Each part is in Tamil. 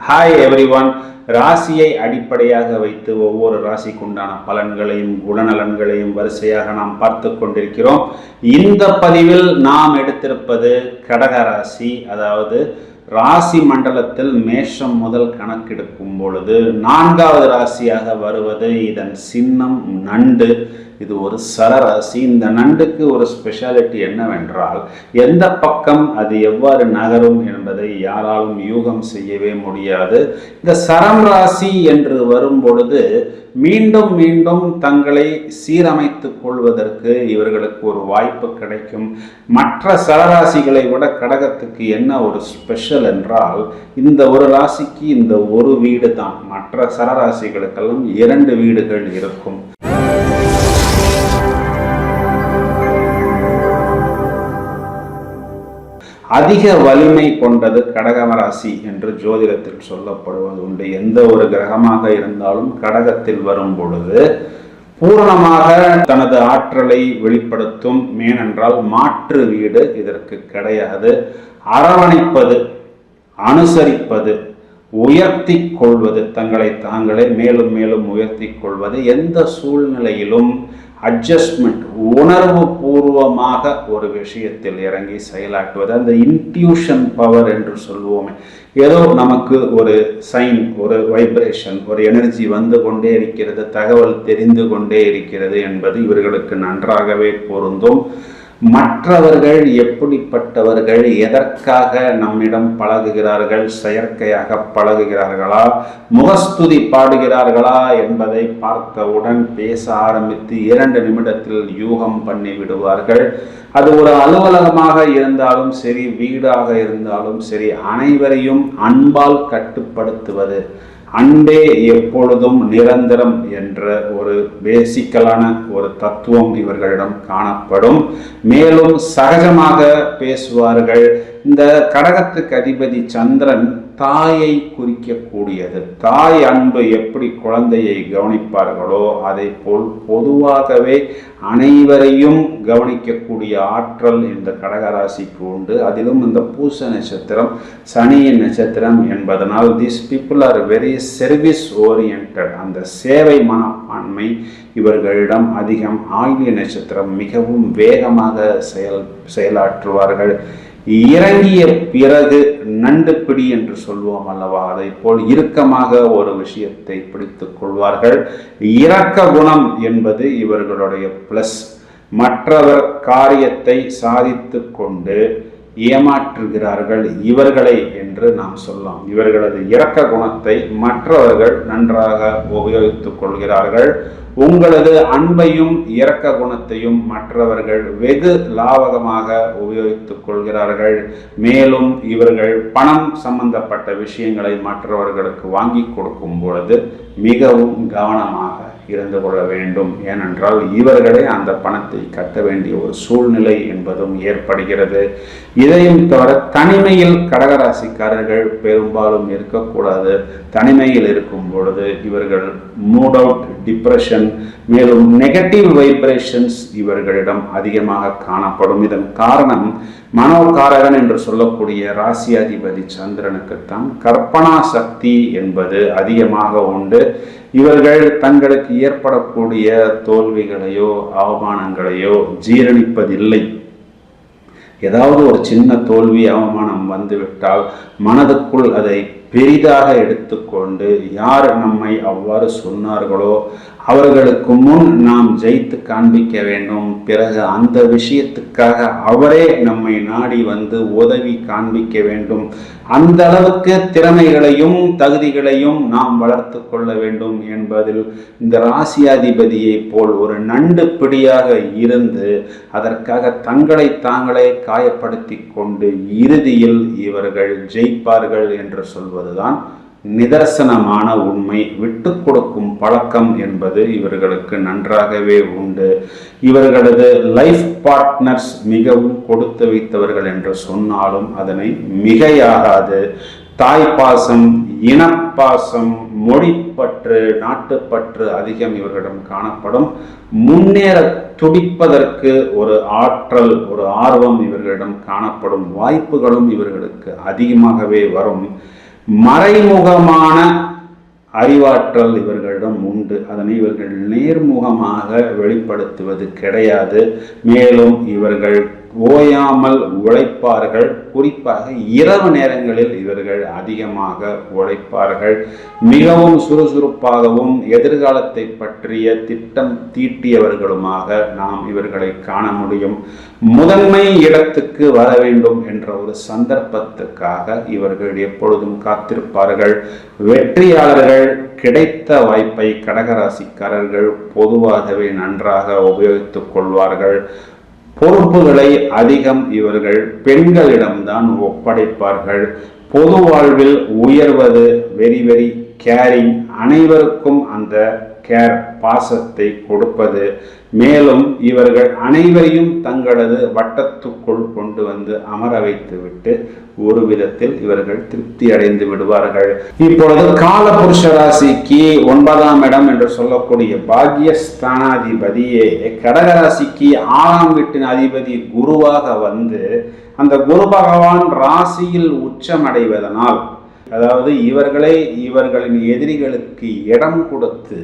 Hi everyone. ராசியை அடிப்படையாக வைத்து ஒவ்வொரு ராசிக்குண்டான பலன்களையும் குணநலன்களையும் வரிசையாக நாம் பார்த்து கொண்டிருக்கிறோம். இந்த பதிவில் நாம் எடுத்திருப்பது கடக ராசி. அதாவது ராசி மண்டலத்தில் மேஷம் முதல் கணக்கெடுக்கும் பொழுது 4வது ராசியாக வருவது இதன் சின்னம் நண்டு. இது ஒரு சரராசி. இந்த நண்டுக்கு ஒரு ஸ்பெஷாலிட்டி என்னவென்றால், எந்த பக்கம் அது எவ்வாறு நகரும் என்பதை யாராலும் யூகம் செய்யவே முடியாது. இந்த சரம் ராசி என்று வரும் பொழுது மீண்டும் மீண்டும் தங்களை சீரமைத்துக் கொள்வதற்கு இவர்களுக்கு ஒரு வாய்ப்பு கிடைக்கும். மற்ற சரராசிகளை விட கடகத்துக்கு என்ன ஒரு ஸ்பெஷல் என்றால், இந்த ஒரு ராசிக்கு இந்த ஒரு வீடு தான். மற்ற சரராசிகளுக்கெல்லாம் 2 வீடுகள் இருக்கும். அதிக வலிமை கொண்டது கடகராசி என்று ஜோதிடத்தில் சொல்லப்படுவது உண்டு. எந்த ஒரு கிரகமாக இருந்தாலும் கடகத்தில் வரும் பொழுது பூரணமாக தனது ஆற்றலை வெளிப்படுத்தும். ஏனென்றால் மாற்று வீடு இதற்கு கிடையாது. அரவணைப்பது, அனுசரிப்பது, உயர்த்தி கொள்வது, தங்களை தாங்களே மேலும் மேலும் உயர்த்தி கொள்வது, எந்த சூழ்நிலையிலும் அட்ஜஸ்ட்மெண்ட், உணர்வு பூர்வமாக ஒரு விஷயத்தில் இறங்கி செயலாற்றுவது, அந்த இன்ட்யூஷன் பவர் என்று சொல்லுவோமே. ஏதோ நமக்கு ஒரு சைன், ஒரு வைப்ரேஷன், ஒரு எனர்ஜி வந்து கொண்டே இருக்கிறது, தகவல் தெரிந்து கொண்டே இருக்கிறது என்பது இவர்களுக்கு நன்றாகவே பொருந்தும். மற்றவர்கள் எப்படிப்பட்டவர்கள், எதற்காக நம்மிடம் பழகுகிறார்கள், செயற்கையாக பழகுகிறார்களா, முகஸ்துதி பாடுகிறார்களா என்பதை பார்த்தவுடன் பேச ஆரம்பித்து 2 நிமிடத்தில் யூகம் பண்ணி விடுவார்கள். அது ஒரு அலுவலகமாக இருந்தாலும் சரி, வீடாக இருந்தாலும் சரி, அனைவரையும் அன்பால் கட்டுப்படுத்துவது, அன்பே எப்பொழுதும் நிரந்தரம் என்ற ஒரு பேசிக்கலான ஒரு தத்துவம் இவர்களிடம் காணப்படும். மேலும் சகஜமாக பேசுவார்கள். இந்த கடகத்துக்கு அதிபதி சந்திரன் தாயை குறிக்கக்கூடியது. தாய் அன்பு எப்படி குழந்தையை கவனிப்பார்களோ அதை போல் பொதுவாகவே அனைவரையும் கவனிக்கக்கூடிய ஆற்றல் இந்த கடகராசிக்கு உண்டு. அதிலும் இந்த பூச நட்சத்திரம் சனியின் நட்சத்திரம் என்பதனால் these people are very service oriented. அந்த சேவை மனப்பான்மை இவர்களிடம் அதிகம். ஆயில்ய நட்சத்திரம் மிகவும் வேகமாக செயலாற்றுவார்கள். இறங்கிய பிறகு நண்டு பிடி என்று சொல்வோம் அல்லவா, அதை போல் இறுக்கமாக ஒரு விஷயத்தை பிடித்துக் கொள்வார்கள். இரக்க குணம் என்பது இவர்களுடைய பிளஸ். மற்றவர் காரியத்தை சாதித்து கொண்டு ஏமாற்றுகிறார்கள் இவர்களை என்று நாம் சொல்லலாம். இவர்களது இரக்க குணத்தை மற்றவர்கள் நன்றாக உபயோகித்துக் கொள்கிறார்கள். உங்களது அன்பையும் இரக்க குணத்தையும் மற்றவர்கள் வெகு லாபகமாக உபயோகித்துக் கொள்கிறார்கள். மேலும் இவர்கள் பணம் சம்பந்தப்பட்ட விஷயங்களை மற்றவர்களுக்கு வாங்கி கொடுக்கும் பொழுது மிகவும் கவனமாக இருந்து கொள்ள வேண்டும். ஏனென்றால் இவர்களே அந்த பணத்தை கட்ட வேண்டிய ஒரு சூழ்நிலை என்பதும் ஏற்படுகிறது. இதையும் தவிர தனிமையில் கடகராசிக்காரர்கள் பெரும்பாலும் இருக்கக்கூடாது. தனிமையில் இருக்கும் பொழுது இவர்கள் மூட் அவுட், டிப்ரெஷன், மேலும் நெகட்டிவ் வைப்ரேஷன்ஸ் இவர்களிடம் அதிகமாக காணப்படும். இதன் காரணம் மனோகாரகன் என்று சொல்லக்கூடிய ராசியாதிபதி சந்திரனுக்குத்தான் கற்பனா சக்தி என்பது அதிகமாக உண்டு. இவர்கள் தங்களுக்கு ஏற்படக்கூடிய தோல்விகளையோ அவமானங்களையோ ஜீரணிப்பதில்லை. ஏதாவது ஒரு சின்ன தோல்வி, அவமானம் வந்துவிட்டால் மனதுக்குள் அதை பெரிதாக எடுத்துக்கொண்டு யார் நம்மை அவ்வாறு சொன்னார்களோ அவர்களுக்கு முன் நாம் ஜெயித்து காண்பிக்க வேண்டும். பிறகு அந்த விஷயத்துக்காக அவரே நம்மை நாடி வந்து உதவி காண்பிக்க வேண்டும். அந்த அளவுக்கு திறமைகளையும் தகுதிகளையும் நாம் வளர்த்து கொள்ள வேண்டும் என்பதில் இந்த ராசியாதிபதியை போல் ஒரு நண்டு பிடியாக இருந்து அதற்காக தங்களை தாங்களே காயப்படுத்தி கொண்டு இறுதியில் இவர்கள் ஜெயிப்பார்கள் என்று சொல்வதுதான் நிதர்சனமான உண்மை. விட்டு கொடுக்கும் பழக்கம் என்பது இவர்களுக்கு நன்றாகவே உண்டு. இவர்களது லைஃப் பார்ட்னர்ஸ் மிகவும் கொடுத்து வைத்தவர்கள் என்று சொன்னாலும் அதனை மிகையாகாது. தாய்ப்பாசம், இனப்பாசம், மொழிப்பற்று, நாட்டுப்பற்று அதிகம் இவர்களிடம் காணப்படும். முன்னேற துடிப்பதற்கு ஒரு ஆற்றல், ஒரு ஆர்வம் இவர்களிடம் காணப்படும். வாய்ப்புகளும் இவர்களுக்கு அதிகமாகவே வரும். மறைமுகமான அறிவாற்றல் இவர்களிடம் உண்டு. அதனை இவர்கள் நேர்முகமாக வெளிப்படுத்துவது கிடையாது. மேலும் இவர்கள் ஓயாமல் உழைப்பார்கள். குறிப்பாக இரவு நேரங்களில் இவர்கள் அதிகமாக உழைப்பார்கள். மிகவும் சுறுசுறுப்பாகவும் எதிர்காலத்தை பற்றிய திட்டம் தீட்டியவர்களுமாக நாம் இவர்களை காண முடியும். முதன்மை இடத்துக்கு வர வேண்டும் என்ற ஒரு சந்தர்ப்பத்துக்காக இவர்கள் எப்பொழுதும் காத்திருப்பார்கள். வெற்றியாளர்கள் கிடைத்த வாய்ப்பை கடகராசிக்காரர்கள் பொதுவாகவே நன்றாக உபயோகித்துக் கொள்வார்கள். பொறுப்புகளை அதிகம் இவர்கள் பெண்களிடம்தான் ஒப்படைப்பார்கள். பொது வாழ்வில் உயர்வது வெரி கேரிங், அனைவருக்கும் அந்த கேர் பாசத்தை கொடுப்பது. மேலும் இவர்கள் அனைவரையும் தங்களது வட்டத்துக்குள் கொண்டு வந்து அமர வைத்து விட்டு ஒரு விதத்தில் இவர்கள் திருப்தி அடைந்து விடுவார்கள். இப்பொழுது கால புருஷ ராசிக்கு 9ஆம் இடம் என்று சொல்லக்கூடிய பாக்யஸ்தானாதிபதியே கடகராசிக்கு 6ஆம் வீட்டின் அதிபதி குருவாக வந்து அந்த குரு பகவான் ராசியில் உச்சமடைவதனால், அதாவது இவர்களின் எதிரிகளுக்கு இடம் கொடுத்து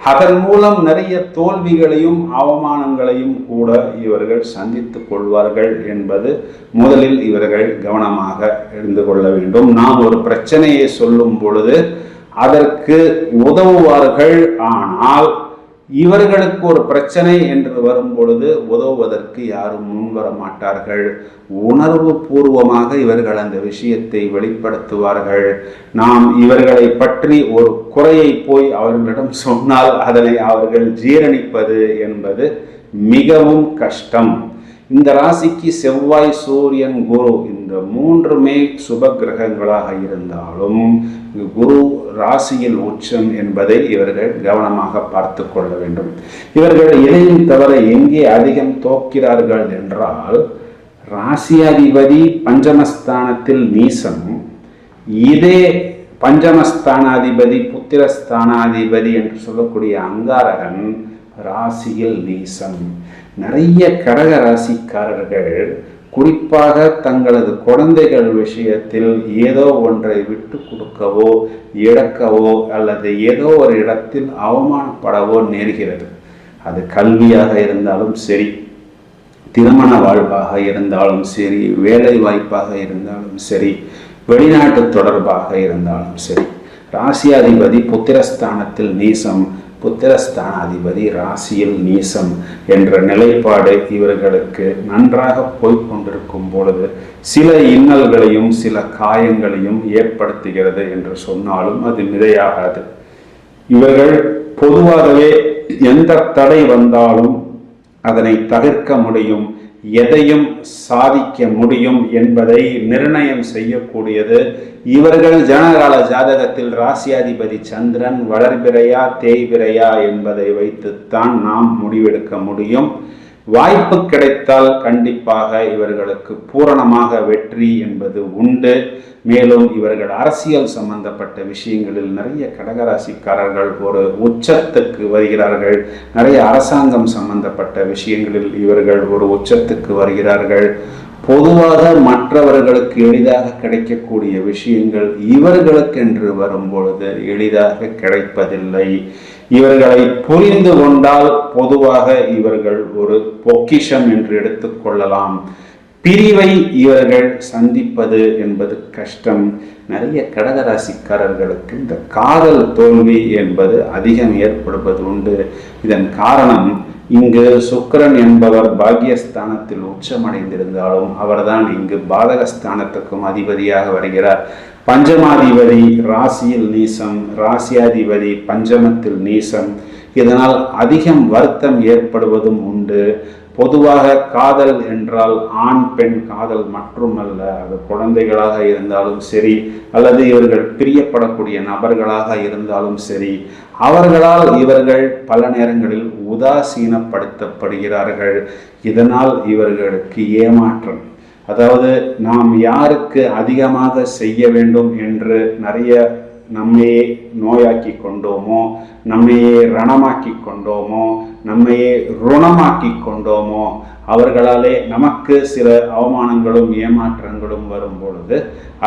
அதன் மூலம் நிறைய தோல்விகளையும் அவமானங்களையும் கூட இவர்கள் சந்தித்துக் கொள்வார்கள் என்பது முதலில் இவர்கள் கவனமாக இருந்து கொள்ள வேண்டும். நாம் ஒரு பிரச்சனையை சொல்லும் பொழுது அதற்கு உதவுவார்கள். ஆனால் இவர்களுக்கு ஒரு பிரச்சனை என்று வரும் பொழுது உதவுவதற்கு யாரும் முன்வர மாட்டார்கள். உணர்வு பூர்வமாக இவர்கள் அந்த விஷயத்தை வெளிப்படுத்துவார்கள். நாம் இவர்களை பற்றி ஒரு குறையை போய் அவர்களிடம் சொன்னால் அதனை அவர்கள் ஜீரணிப்பது என்பது மிகவும் கஷ்டம். இந்த ராசிக்கு செவ்வாய், சூரியன், குரு இந்த 3மே சுப கிரகங்களாக இருந்தாலும் குரு ராசியில் உச்சம் என்பதை இவர்கள் கவனமாக பார்த்து கொள்ள வேண்டும். இவர்கள் இதையும் தவிர எங்கே அதிகம் தோக்கிறார்கள் என்றால், ராசியாதிபதி பஞ்சமஸ்தானத்தில் நீசம், இதே பஞ்சமஸ்தானாதிபதி புத்திரஸ்தானாதிபதி என்று சொல்லக்கூடிய அங்காரகன் ராசியில் நீசம். நிறைய கடக ராசிக்காரர்கள் குறிப்பாக தங்களது குழந்தைகள் விஷயத்தில் ஏதோ ஒன்றை விட்டு கொடுக்கவோ இழக்கவோ அல்லது ஏதோ ஒரு இடத்தில் அவமானப்படவோ நேர்கிறது. அது கல்வியாக இருந்தாலும் சரி, திருமண வாழ்வாக இருந்தாலும் சரி, வேலை வாய்ப்பாக இருந்தாலும் சரி, வெளிநாட்டு தொடர்பாக இருந்தாலும் சரி. ராசியாதிபதி புத்திரஸ்தானத்தில் நீசம், புத்திரஸ்தானாதிபதி ராசியில் நீசம் என்ற நிலைப்பாடு இவர்களுக்கு நன்றாக போய்கொண்டிருக்கும் பொழுது சில இன்னல்களையும் சில காயங்களையும் ஏற்படுத்துகிறது என்று சொன்னாலும் அது மிகையாகாது. இவர்கள் பொதுவாகவே எந்த தடை வந்தாலும் அதனை தவிர்க்க முடியும், எதையும் சாதிக்க முடியும் என்பதை நிர்ணயம் செய்யக்கூடியது இவர்கள் ஜனகால ஜாதகத்தில் ராசியாதிபதி சந்திரன் வளர்பிறையா தேய்பிறையா என்பதை வைத்துத்தான் நாம் முடிவெடுக்க முடியும். வாய்ப்பு கிடைத்தால் கண்டிப்பாக இவர்களுக்கு பூரணமாக வெற்றி என்பது உண்டு. மேலும் இவர்கள் அரசியல் சம்பந்தப்பட்ட விஷயங்களில் நிறைய கடகராசிக்காரர்கள் ஒரு உச்சத்துக்கு வருகிறார்கள். நிறைய அரசாங்கம் சம்பந்தப்பட்ட விஷயங்களில் இவர்கள் ஒரு உச்சத்துக்கு வருகிறார்கள். பொதுவாக மற்றவர்களுக்கு எளிதாக கிடைக்கக்கூடிய விஷயங்கள் இவர்களுக்கென்று வரும் பொழுது எளிதாக கிடைப்பதில்லை. இவர்களை புரிந்து கொண்டால் பொதுவாக இவர்கள் ஒரு பொக்கிஷம் என்று எடுத்துக்கொள்ளலாம். பிரிவை இவர்கள் சந்திப்பது என்பது கஷ்டம். நிறைய கடகராசிக்காரர்களுக்கு இந்த காதல் தோல்வி என்பது அதிகம் ஏற்படுவது உண்டு. இதன் காரணம், இங்கு சுக்கிரன் என்பவர் பாக்யஸ்தானத்தில் உச்சமடைந்திருந்தாலும் அவர்தான் இங்கு பாதகஸ்தானத்துக்கும் அதிபதியாக வருகிறார். பஞ்சமாதிபதி ராசியில் நீசம், ராசியாதிபதி பஞ்சமத்தில் நீசம். இதனால் அதிகம் வருத்தம் ஏற்படுவதும் உண்டு. பொதுவாக காதல் என்றால் ஆண் பெண் காதல் மட்டுமல்ல, அது குழந்தைகளாக இருந்தாலும் சரி அல்லது இவர்கள் பிரியப்படக்கூடிய நபர்களாக இருந்தாலும் சரி, அவர்களால் இவர்கள் பல நேரங்களில் உதாசீனப்படுத்தப்படுகிறார்கள். இதனால் இவர்களுக்கு ஏமாற்றம், அதாவது நாம் யாருக்கு அதிகமாக செய்ய வேண்டும் என்று நிறைய நம்மையே நோயாக்கி கொண்டோமோ, நம்மையே ரணமாக்கி கொண்டோமோ, நம்மையே ருணமாக்கி கொண்டோமோ, அவர்களாலே நமக்கு சில அவமானங்களும் ஏமாற்றங்களும் வரும் பொழுது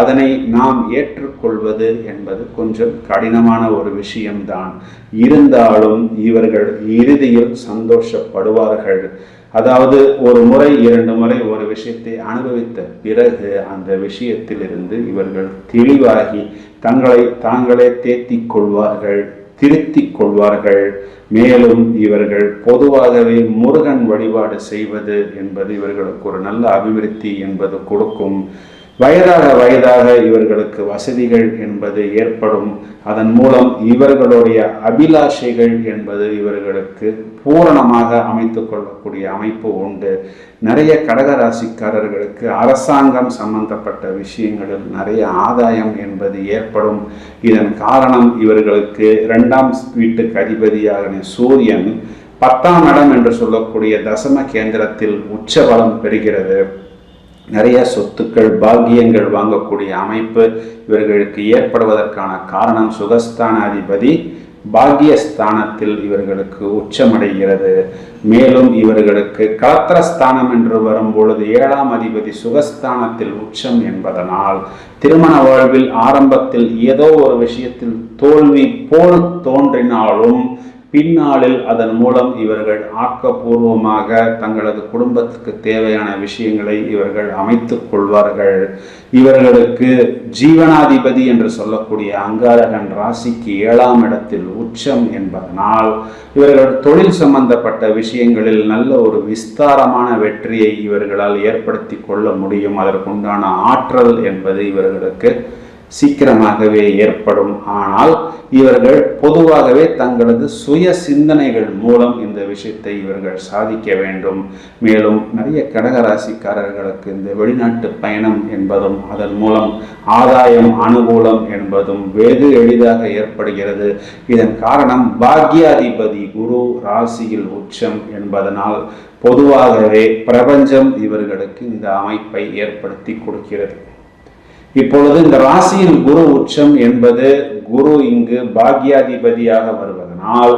அதனை நாம் ஏற்றுக்கொள்வது என்பது கொஞ்சம் கடினமான ஒரு விஷயம்தான். இருந்தாலும் இவர்கள் இறுதியில் சந்தோஷப்படுவார்கள். அதாவது ஒரு முறை 2 முறை ஒரு விஷயத்தை அனுபவித்த பிறகு அந்த விஷயத்திலிருந்து இவர்கள் தெளிவாகி தங்களை தாங்களே தேத்திக் கொள்வார்கள், திருத்திக் கொள்வார்கள். மேலும் இவர்கள் பொதுவாகவே முருகன் வழிபாடு செய்வது என்பது இவர்களுக்கு ஒரு நல்ல அபிவிருத்தி என்பது கொடுக்கும். வயதாக இவர்களுக்கு வசதிகள் என்பது ஏற்படும். அதன் மூலம் இவர்களுடைய அபிலாஷைகள் என்பது இவர்களுக்கு பூரணமாக அமைத்து கொள்ளக்கூடிய அமைப்பு உண்டு. நிறைய கடகராசிக்காரர்களுக்கு அரசாங்கம் சம்பந்தப்பட்ட விஷயங்களில் நிறைய ஆதாயம் என்பது ஏற்படும். இதன் காரணம் இவர்களுக்கு 2ஆம் வீட்டுக்கு அதிபதியாக சூரியன் 10ஆம் இடம் என்று சொல்லக்கூடிய தசம கேந்திரத்தில் உச்சபலம் பெறுகிறது. நிறைய சொத்துக்கள் பாக்கியங்கள் வாங்கக்கூடிய அமைப்பு இவர்களுக்கு ஏற்படுவதற்கான காரணம் சுகஸ்தான அதிபதி பாக்கியஸ்தானத்தில் இவர்களுக்கு உச்சமடைகிறது. மேலும் இவர்களுக்கு கலத்திரஸ்தானம் என்று வரும்பொழுது 7ஆம் அதிபதி சுகஸ்தானத்தில் உச்சம் என்பதனால் திருமண வாழ்வில் ஆரம்பத்தில் ஏதோ ஒரு விஷயத்தில் தோல்வி போல் தோன்றினாலும் பின்னாளில் அதன் மூலம் இவர்கள் ஆக்கப்பூர்வமாக தங்களது குடும்பத்துக்கு தேவையான விஷயங்களை இவர்கள் அமைத்துக் கொள்வார்கள். இவர்களுக்கு ஜீவனாதிபதி என்று சொல்லக்கூடிய அங்காரகன் ராசிக்கு 7ஆம் இடத்தில் உச்சம் என்பதனால் இவர்கள் தொழில் சம்பந்தப்பட்ட விஷயங்களில் நல்ல ஒரு விஸ்தாரமான வெற்றியை இவர்களால் ஏற்படுத்தி கொள்ள முடியும். அதற்குண்டான ஆற்றல் என்பது இவர்களுக்கு சீக்கிரமாகவே ஏற்படும். ஆனால் இவர்கள் பொதுவாகவே தங்களது சுய சிந்தனைகள் மூலம் இந்த விஷயத்தை இவர்கள் சாதிக்க வேண்டும். மேலும் நிறைய கடகராசிக்காரர்களுக்கு இந்த வெளிநாட்டு பயணம் என்பதும் அதன் மூலம் ஆதாயம் அனுகூலம் என்பதும் வெகு எளிதாக ஏற்படுகிறது. இதன் காரணம் பாக்யாதிபதி குரு ராசியில் உச்சம் என்பதனால் பொதுவாகவே பிரபஞ்சம் இவர்களுக்கு இந்த அமைப்பை ஏற்படுத்தி கொடுக்கிறது. இப்பொழுது இந்த ராசியில் குரு உச்சம் என்பது குரு இங்கு பாக்யாதிபதியாக வருவதனால்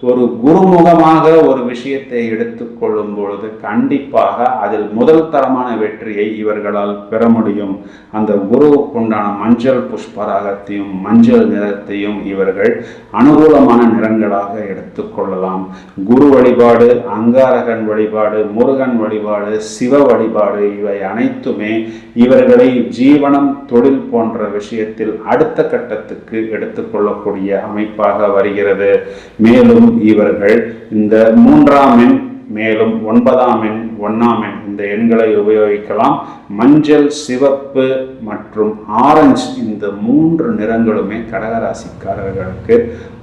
ஒரு குருமுகமாக ஒரு விஷயத்தை எடுத்துக்கொள்ளும் பொழுது கண்டிப்பாக அதில் முதல் தரமான வெற்றியை இவர்களால் பெற முடியும். அந்த குருவுக்குண்டான மஞ்சள் புஷ்பராகத்தையும் மஞ்சள் நிறத்தையும் இவர்கள் அனுகூலமான நிறங்களாக எடுத்துக்கொள்ளலாம். குரு வழிபாடு, அங்காரகன் வழிபாடு, முருகன் வழிபாடு, சிவ வழிபாடு இவை அனைத்துமே இவர்களை ஜீவனம் தொழில் போன்ற விஷயத்தில் அடுத்த கட்டத்துக்கு எடுத்துக்கொள்ளக்கூடிய அமைப்பாக வருகிறது. மேலும் இவர்கள் இந்த 3ஆம் எண் மேலும் 9ஆம் எண் 1ஆம் எண் இந்த எண்களை உபயோகிக்கலாம். மஞ்சள், சிவப்பு மற்றும் ஆரஞ்சு இந்த 3 நிறங்களுமே கடகராசிக்காரர்களுக்கு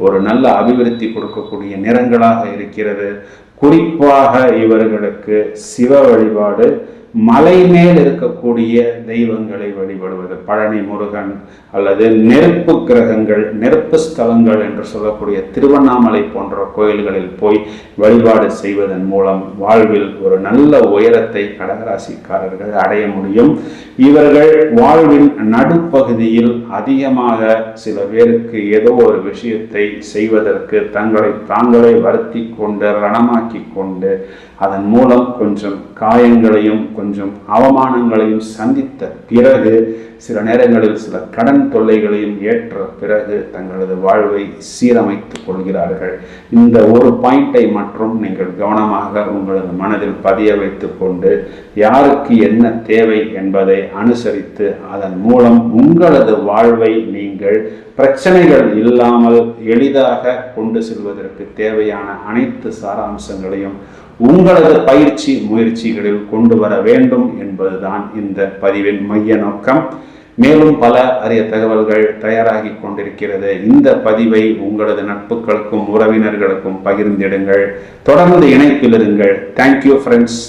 ஒரு நல்ல அபிவிருத்தி கொடுக்கக்கூடிய நிறங்களாக இருக்கிறது. குறிப்பாக இவர்களுக்கு சிவ வழிபாடு, மலை மேல் இருக்கக்கூடிய தெய்வங்களை வழிபடுவது, பழனி முருகன் அல்லது நெருப்பு கிரகங்கள், நெருப்பு ஸ்தலங்கள் என்று சொல்லக்கூடிய திருவண்ணாமலை போன்ற கோயில்களில் போய் வழிபாடு செய்வதன் மூலம் வாழ்வில் ஒரு நல்ல உயரத்தை கடகராசிக்காரர்கள் அடைய முடியும். இவர்கள் வாழ்வின் நடுப்பகுதியில் அதிகமாக சில பேருக்கு ஏதோ ஒரு விஷயத்தை செய்வதற்கு தங்களை தாங்களே வருத்தி கொண்டு ரணமாக்கி கொண்டு அதன் மூலம் கொஞ்சம் காயங்களையும் கொஞ்சம் அவமானங்களையும் சந்தித்த பிறகு சில நேரங்களில் சில கடன் தொல்லைகளையும் ஏற்ற பிறகு தங்களது வாழ்வை சீரமைத்துக் கொள்கிறார்கள். இந்த ஒரு பாயிண்டை மற்றும் நீங்கள் கவனமாக உங்களது மனதில் பதிய வைத்துக் கொண்டு யாருக்கு என்ன தேவை என்பதை அனுசரித்து அதன் மூலம் உங்களது வாழ்வை நீங்கள் பிரச்சனைகள் இல்லாமல் எளிதாக கொண்டு செல்வதற்கு தேவையான அனைத்து சாராம்சங்களையும் உங்களது பயிற்சி முயற்சிகளில் கொண்டு வர வேண்டும் என்பதுதான் இந்த பதிவின் மைய நோக்கம். மேலும் பல அரிய தகவல்கள் தயாராகி கொண்டிருக்கிறது. இந்த பதிவை உங்களது நட்புகளுக்கும் உறவினர்களுக்கும் பகிர்ந்திடுங்கள். தொடர்ந்து இணைப்பில் இருங்கள். Thank you friends.